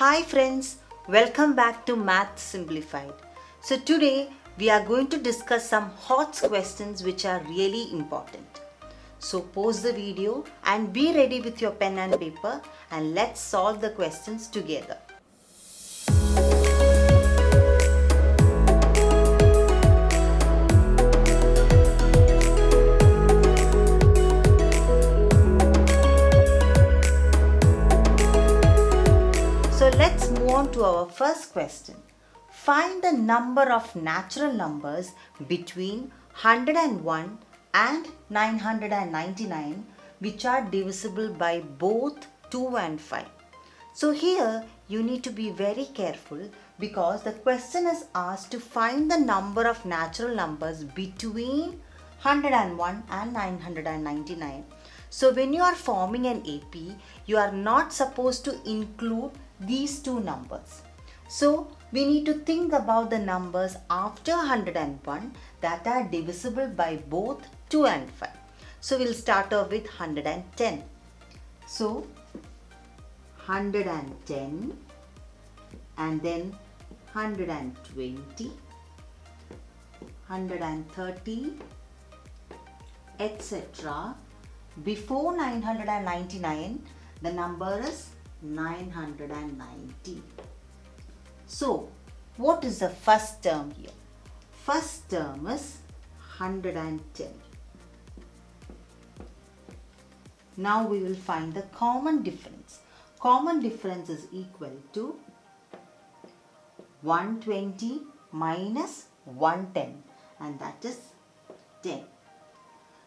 Hi friends, welcome back to Math Simplified. So today we are going to discuss some hot questions which are really important. So pause the video and be ready with your pen and paper and let's solve the questions together. So let's move on to our first question. Find the number of natural numbers between 101 and 999 which are divisible by both 2 and 5. So here you need to be very careful because the question is asked to find the number of natural numbers between 101 and 999. So when you are forming an AP, you are not supposed to include these two numbers. So we need to think about the numbers after 101 that are divisible by both 2 and 5. So we'll start off with 110. So 110 and then 120, 130, etc. Before 999, the number is 990. So, what is the first term here? First term is 110. Now we will find the common difference. Common difference is equal to 120 minus 110 and that is 10.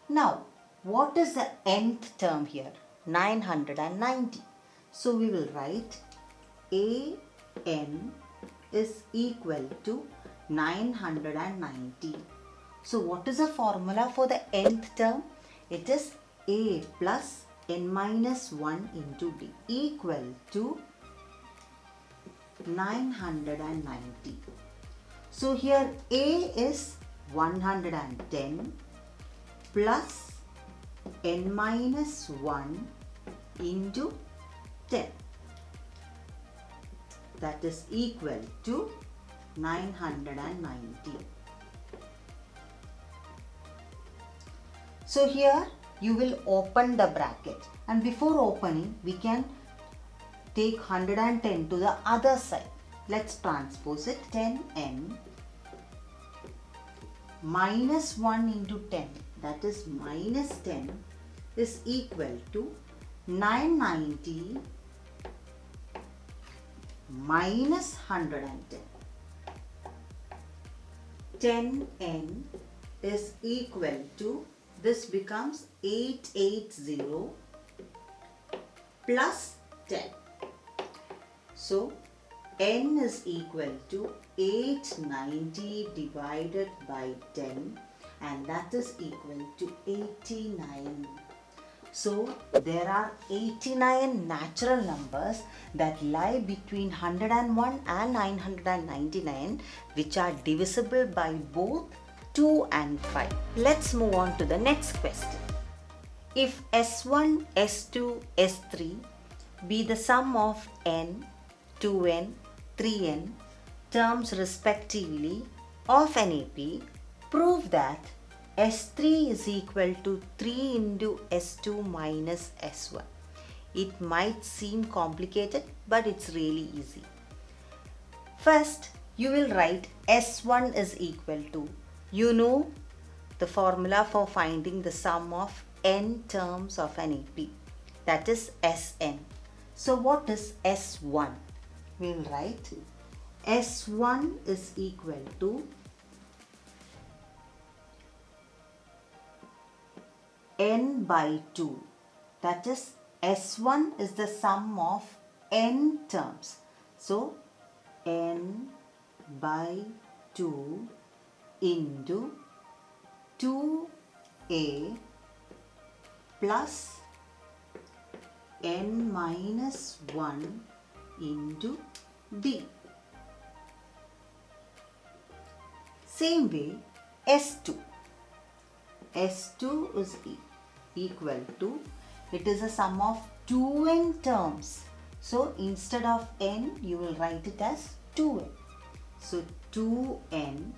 Now, what is the nth term here? 990. So we will write an is equal to 990. So what is the formula for the nth term? It is a plus n minus 1 into d equal to 990. So here a is 110 plus n minus 1 into 10. That is equal to 990. So here you will open the bracket and before opening we can take 110 to the other side. Let's transpose it. 10n minus 1 into 10, that is minus 10, is equal to 990 minus 110. 10n is equal to, this becomes 880 plus 10. So n is equal to 890 divided by 10 and that is equal to 89. So there are 89 natural numbers that lie between 101 and 999 which are divisible by both 2 and 5. Let's move on to the next question. If S1, S2, S3 be the sum of n, 2n, 3n terms respectively of an AP, prove that S3 is equal to 3 into S2 minus S1. It might seem complicated, but it's really easy. First, you will write S1 is equal to, you know the formula for finding the sum of n terms of an AP, that is Sn. So what is S1? We will write S1 is equal to n by 2, that is S1 is the sum of n terms. So n by 2 into 2a plus n minus 1 into b. Same way S2. S2 is equal to, it is a sum of 2n terms. So instead of n, you will write it as 2n. So 2n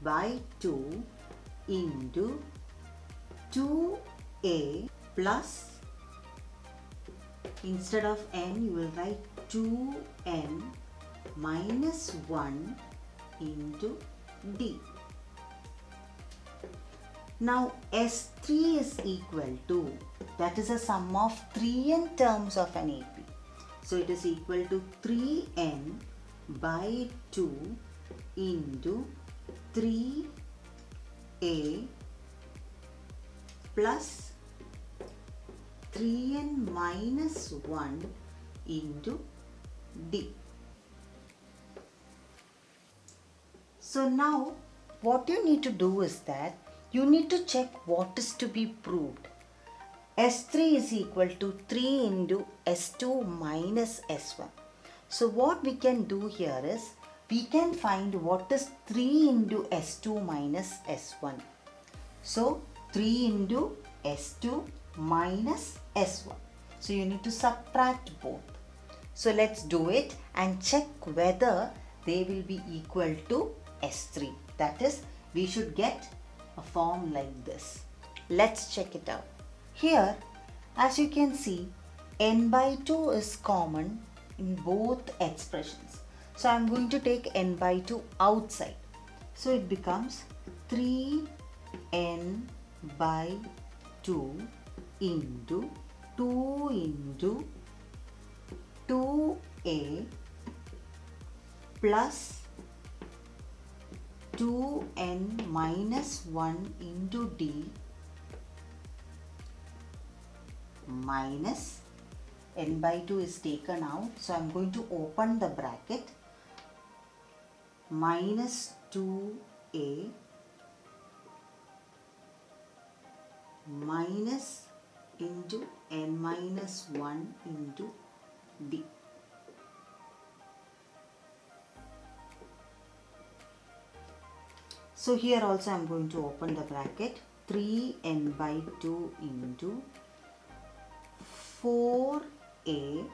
by 2 into 2a plus, instead of n, you will write 2n minus 1 into d. Now S3 is equal to, that is a sum of 3n terms of an AP. So it is equal to 3n by 2 into 3a plus 3n minus 1 into d. So now what you need to do is that you need to check what is to be proved. S3 is equal to 3 into S2 minus S1. So what we can do here is, we can find what is 3 into S2 minus S1. So 3 into S2 minus S1. So you need to subtract both. So let's do it and check whether they will be equal to S3. That is, we should get a form like this. Let's check it out. Here, as you can see, n by 2 is common in both expressions. So I am going to take n by 2 outside. So it becomes 3n by 2 into 2 into 2a plus 2n minus 1 into d minus n by 2 is taken out. So I am going to open the bracket, minus 2a minus into n minus 1 into d. So here also I am going to open the bracket, 3n by 2 into 4a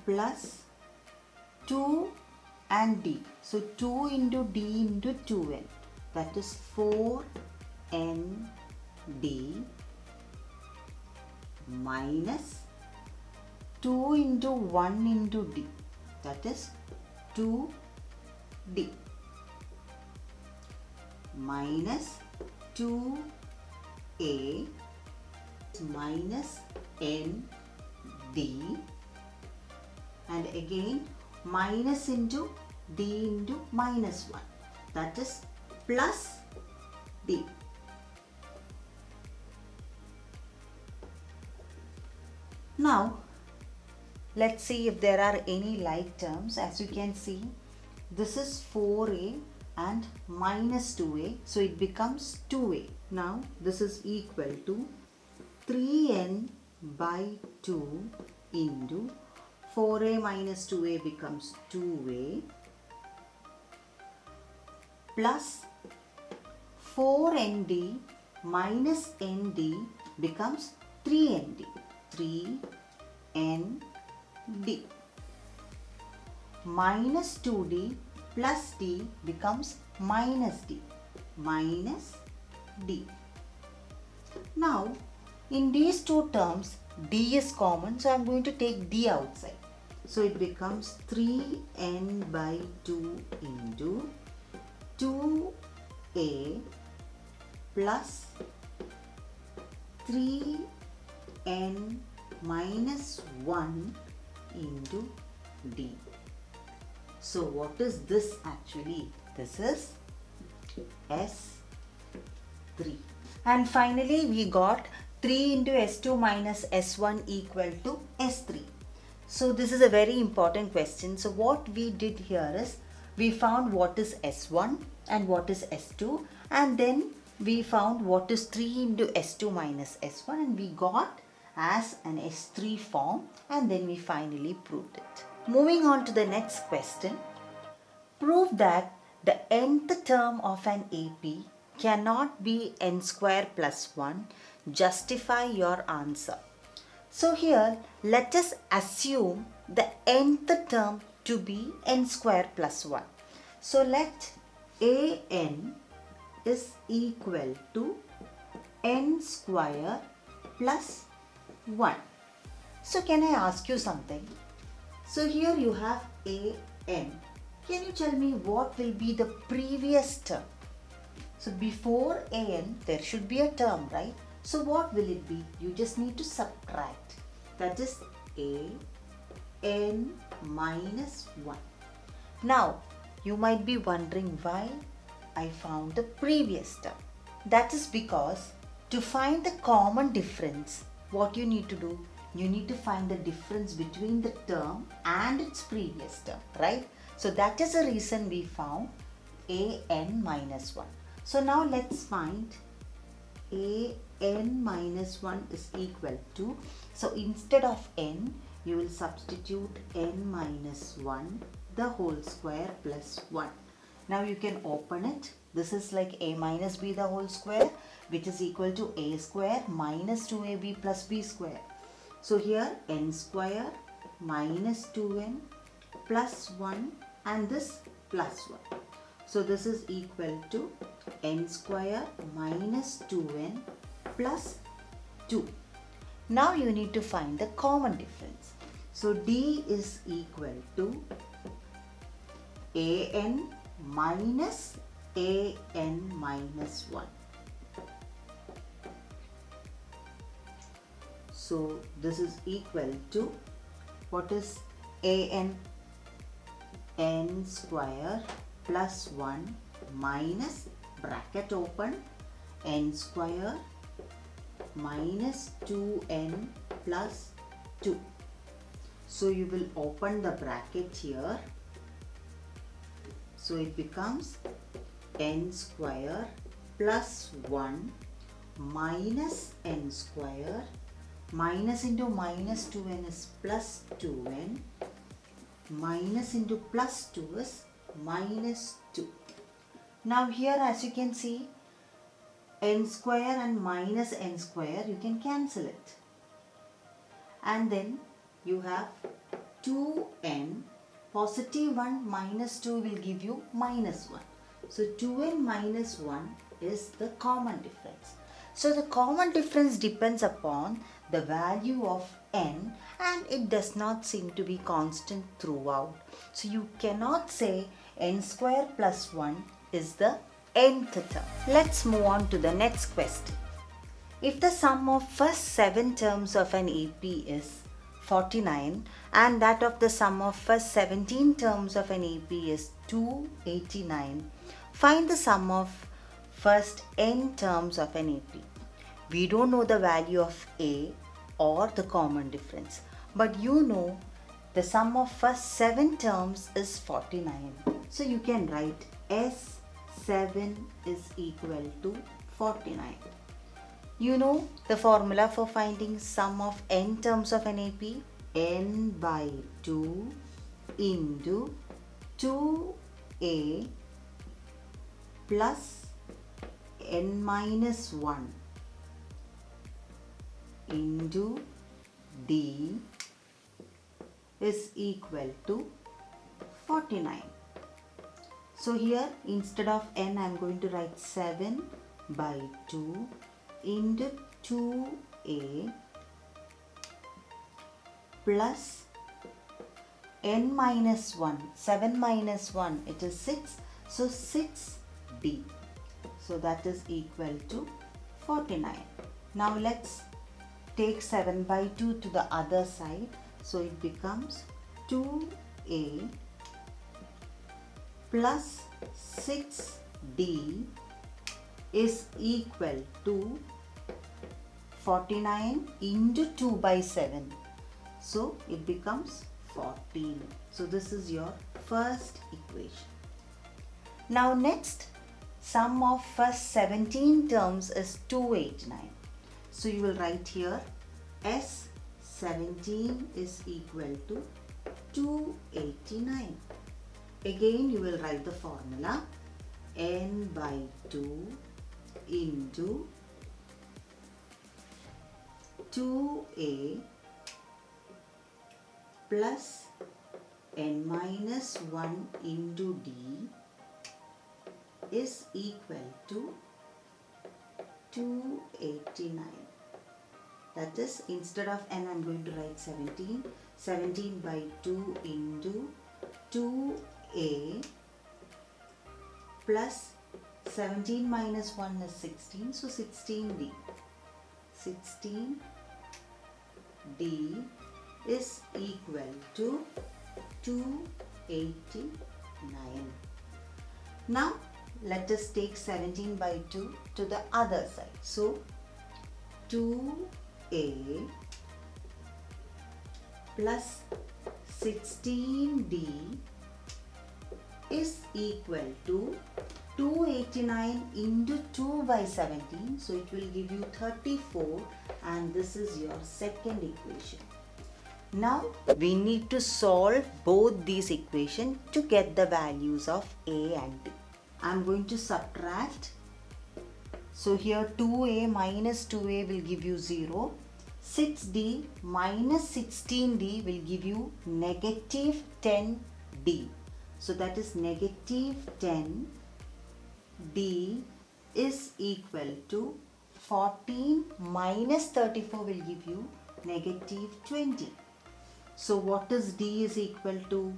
plus 2 and d. So 2 into d into 2n, that is 4n d minus 2 into 1 into d, that is 2d minus 2a minus n d, and again minus into d into minus 1, that is plus d. Now let's see if there are any like terms. As you can see, this is 4a and minus 2a, so it becomes 2a. Now this is equal to 3n by 2 into 4a minus 2a becomes 2a plus 4nd minus nd becomes 3nd, 3nd minus 2d plus d becomes minus d, minus d. Now in these two terms d is common, so I am going to take d outside. So it becomes 3n by 2 into 2a plus 3n minus 1 into d. So what is this actually? This is S3. And finally we got 3 into S2 minus S1 equal to S3. So this is a very important question. So what we did here is, we found what is S1 and what is S2, and then we found what is 3 into S2 minus S1, and we got as an S3 form, and then we finally proved it. Moving on to the next question. Prove that the nth term of an AP cannot be n square plus 1. Justify your answer. So here let us assume the nth term to be n square plus 1. So let an is equal to n square plus 1. So can I ask you something? So here you have an. Can you tell me what will be the previous term? So before an there should be a term, right? So what will it be? You just need to subtract. That is an minus 1. Now you might be wondering why I found the previous term. That is because to find the common difference, what you need to do? You need to find the difference between the term and its previous term, right? So that is the reason we found an minus 1. So now let's find an minus 1 is equal to, so instead of n, you will substitute n minus 1 the whole square plus 1. Now you can open it. This is like a minus b the whole square, which is equal to a square minus 2ab plus b square. So here n square minus 2n plus 1 and this plus 1. So this is equal to n square minus 2n plus 2. Now you need to find the common difference. So d is equal to an minus an minus 1. So this is equal to, what is an? N square plus 1 minus bracket open n square minus 2n plus 2. So you will open the bracket here. So it becomes n square plus 1 minus n square, minus into minus 2n is plus 2n, minus into plus 2 is minus 2. Now here as you can see, n square and minus n square, you can cancel it. And then you have 2n, positive 1 minus 2 will give you minus 1. So 2n minus 1 is the common difference. So the common difference depends upon the value of n and it does not seem to be constant throughout. So you cannot say n square plus 1 is the nth term. Let's move on to the next question. If the sum of first 7 terms of an AP is 49 and that of the sum of first 17 terms of an AP is 289, find the sum of first n terms of an AP. We don't know the value of A or the common difference, but you know the sum of first 7 terms is 49. So you can write S7 is equal to 49. You know the formula for finding sum of n terms of an AP? N by 2 into 2a plus n minus 1 into d is equal to 49. So here instead of n I am going to write 7 by 2 into 2a plus n minus 1. 7 minus 1, it is 6. So 6d. So that is equal to 49. Now let's take 7 by 2 to the other side. So it becomes 2a plus 6d is equal to 49 into 2 by 7. So it becomes 14. So this is your first equation. Now next, sum of first 17 terms is 289. So you will write here S17 is equal to 289. Again you will write the formula n by 2 into 2a plus n minus 1 into d is equal to 289. That is, instead of n, I am going to write 17. 17 by 2 into 2a plus 17 minus 1 is 16. So 16d. 16d is equal to 289. Now let us take 17 by 2 to the other side. So 2a plus 16d is equal to 289 into 2 by 17. So it will give you 34, and this is your second equation. Now we need to solve both these equations to get the values of a and b. I am going to subtract. So here 2a minus 2a will give you 0. 6d minus 16d will give you negative 10d. So that is negative 10d is equal to 14 minus 34 will give you negative 20. So what is d is equal to?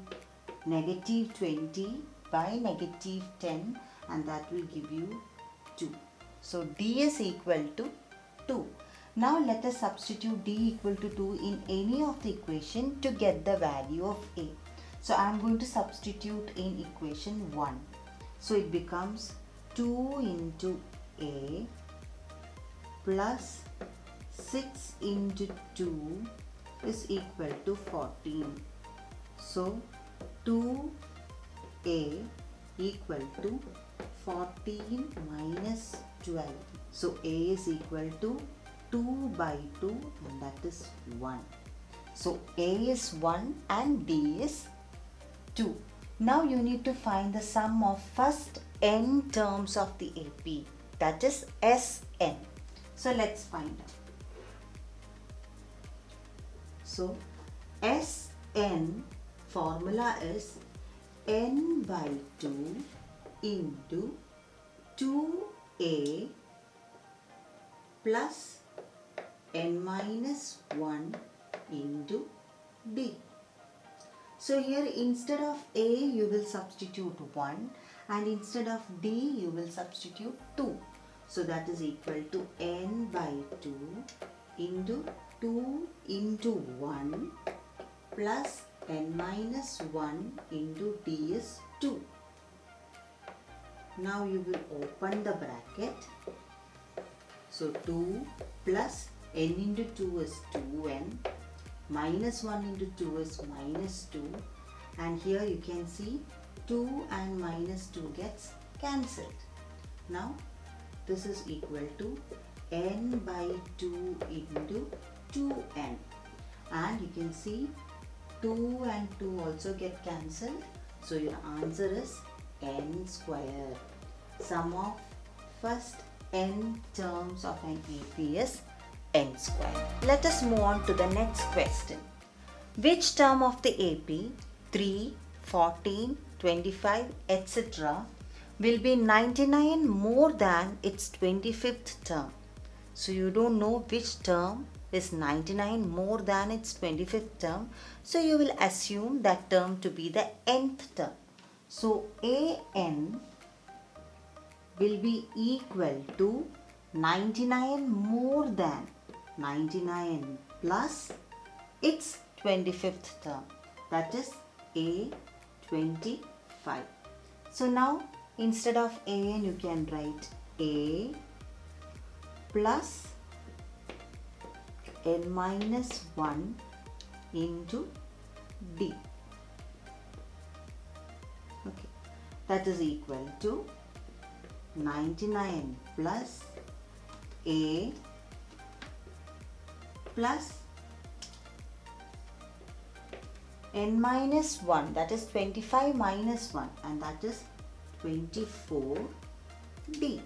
Negative 20 by negative 10, and that will give you 2. So d is equal to 2. Now let us substitute d equal to 2 in any of the equation to get the value of a. So I am going to substitute in equation 1. So it becomes 2 into a plus 6 into 2 is equal to 14. So 2a equal to 14 minus 12. So a is equal to 2 by 2, and that is 1. So a is 1 and d is 2. Now you need to find the sum of first n terms of the AP, that is Sn. So let's find out. So Sn formula is n by 2 into 2a plus n minus 1 into d. So here instead of a you will substitute 1, and instead of d you will substitute 2. So that is equal to n by 2 into 2 into 1 plus n minus 1 into d is 2. Now you will open the bracket. So 2 plus n into 2 is 2n, minus 1 into 2 is minus 2, and here you can see 2 and minus 2 gets cancelled. Now this is equal to n by 2 into 2n, and you can see 2 and 2 also get cancelled. So your answer is n square. Sum of first n terms of an AP is n square. Let us move on to the next question. Which term of the AP 3, 14, 25, etc. will be 99 more than its 25th term? So you don't know which term is 99 more than its 25th term. So you will assume that term to be the nth term. So an will be equal to 99 more than 99 plus its 25th term, that is a 25. So now instead of an you can write a plus n minus 1 into d. Okay, that is equal to 99 plus a plus n minus 1, that is 25 minus 1, and that is 24d.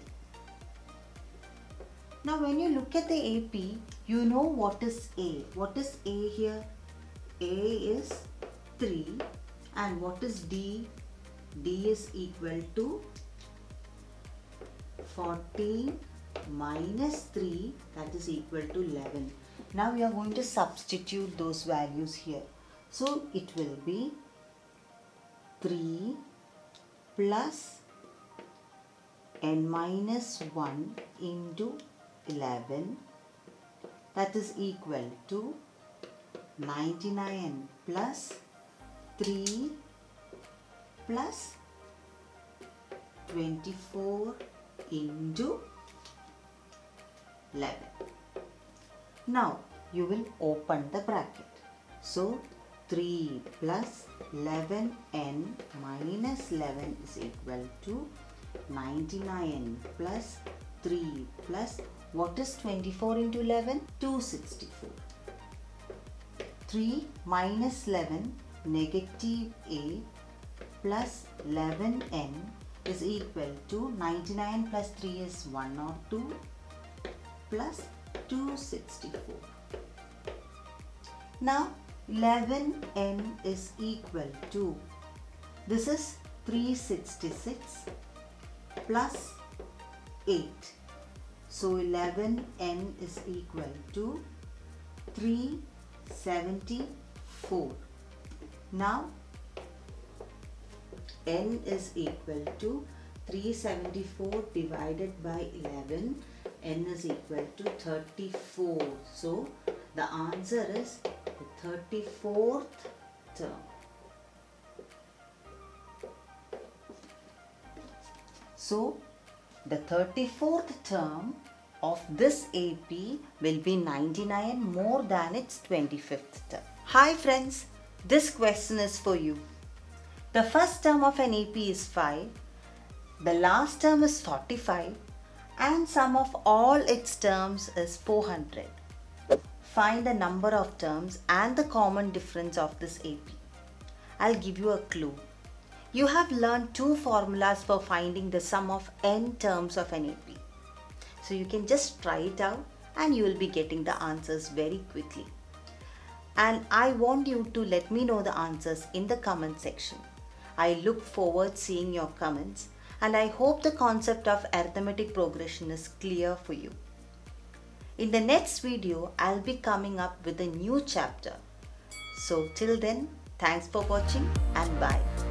Now when you look at the AP, you know what is A. What is A here? A is 3 and what is D? D is equal to 14 minus 3, that is equal to 11. Now we are going to substitute those values here. So it will be 3 plus n minus 1 into 11, that is equal to 99 plus 3 plus 24 into 11. Now you will open the bracket. So 3 plus 11n minus 11 is equal to 99 plus 3 plus, what is 24 into 11? 264. 3 minus 11 negative 8 plus 11n is equal to 99 plus 3 is 102 plus 264. Now 11n is equal to, this is 366 plus 8. So 11n is equal to 374. Now n is equal to 374 divided by 11. N is equal to 34. So the answer is the 34th term. So the 34th term of this AP will be 99 more than its 25th term. Hi friends, this question is for you. The first term of an AP is 5, the last term is 45 and sum of all its terms is 400. Find the number of terms and the common difference of this AP. I'll give you a clue. You have learned two formulas for finding the sum of n terms of an AP. So you can just try it out and you will be getting the answers very quickly. And I want you to let me know the answers in the comment section. I look forward seeing your comments and I hope the concept of arithmetic progression is clear for you. In the next video, I'll be coming up with a new chapter. So till then, thanks for watching and bye.